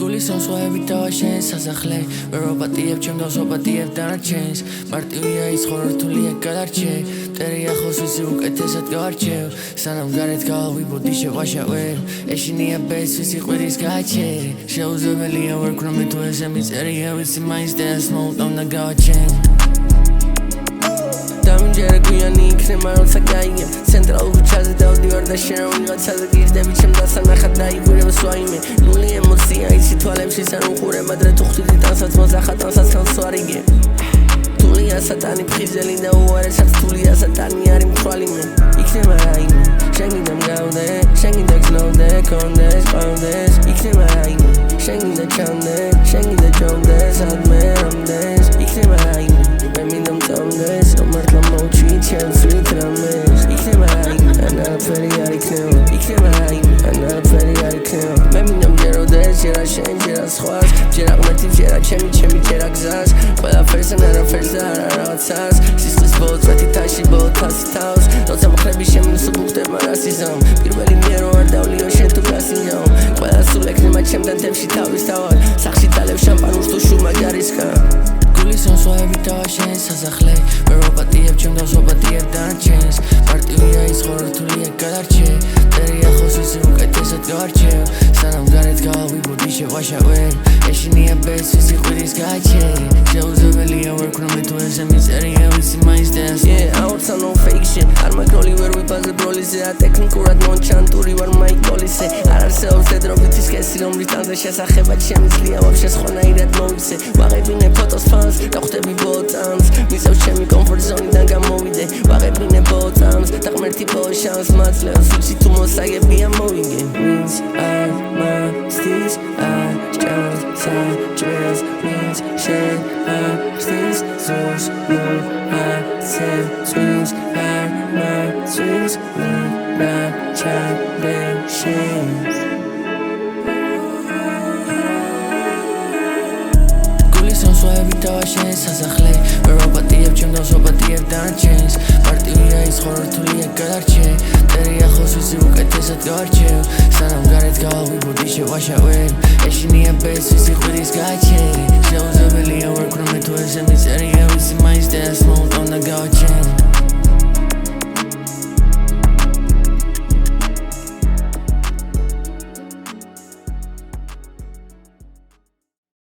Gulis on swayevit davashen sasakhle Veropatiev chemdos opatiev danarchens Martivia is khorortulia gadarche Teri akhos visi uketesat gavarchev Sanam garet gavibodi shevashaver Eshinia bes visi qiris gaacheri Sheuzvelia verkromi tu eze mizeria visi mais desmolt on the gachen Damjera guyani iknema rotsa gaigem Central uchaze davdivar da shena vigatsaze girdemi chem dasanakhat daigureva svaime Nuli emotsia isi tvalebshi san uqure madre tu ხვდიდი ტანსაც მოძახა ტანსაც ხანსვარიგე Თულია სატანი ფხიზელი და უარესად თულია სატანი არის მთვალიმე იქნება რაიმე შენ გინდა მგავდე შენ გინდა გზნოვდე კონდეს ყავდეს იქნება რაიმე შენ გინდა ჩამდე შენ გინდა ჯობდეს ადმე ამდენს იქნება რაიმე მე მინდა მწამდეს რომ მართლა მოვჩი ჩემს ვიქრამეს იქნება რაიმე ანაფერი არ იქნება იქნება რაიმე ანაფერი არ იქნება მე მინდა მჯეროდეს ჯერა შენ ჯერა სხვას ჯერა ღმერთი ჯერა ჩემი ჯერა გზას ყველაფერს ან არაფერს და არა რაღაცას სისხლის ბოლწვეთი თაში ბოლთასი თავს როცა მხრები შემინს უხდება რას იზამ პირველი მე რო არ დავლიო შენ თუ გასინჯავ ყველა სულ ეკნება ჩემთან თებში თავის თავად სახში დალევ შამპანურს თუ შუმა ჯარისკა Gulis on swayevit davashen sasakhle Veropatiev chemdos opatiev danarchens Martivia is khorortulia gadarche Teri akhos visi uketesat gavarchev Sanam garet gavibodi shevashaver Eshinia bes visi qiris gaacheri Sheuzvelia verkromi tu eze mizeria visi mais desmolt Yeah, I want some no fake shit Ar magnoli ver vibazeb rolize A technikurad non-chanturi var maikolize Ar arsevobs dedrobit iskesi romrit ande shesakhebat shemizlia vobshe სხვანაირად მოვიცე ვაღებინე ფოტოს ფანს და ხვდები ბოწამს მისევ ჩემი კომფორტ ზონიდან გამოვიდე ვაღებინე ბოწამს და ღმერთი ბოშანს მაძლევს ვიცი თუ მოსაგებია მოვიგე ვინც არ მასდის არ ჭამს საჭმელს ვინც შენ ახსნის ზურს მოაცემს ვინც არ მასდის რა ჩადენ შენს swayevit davashen sasakhle Veropatiev chemdos opatiev danarchens Martivia is khorortulia gadarche Teri akhos visi uketesat gavarchev Sanam garet gavibodi shevashaver Eshinia bes visi qiris gaacheri Sheuzvelia verkromi tu eze mizeria visi mais desmolt on the gachen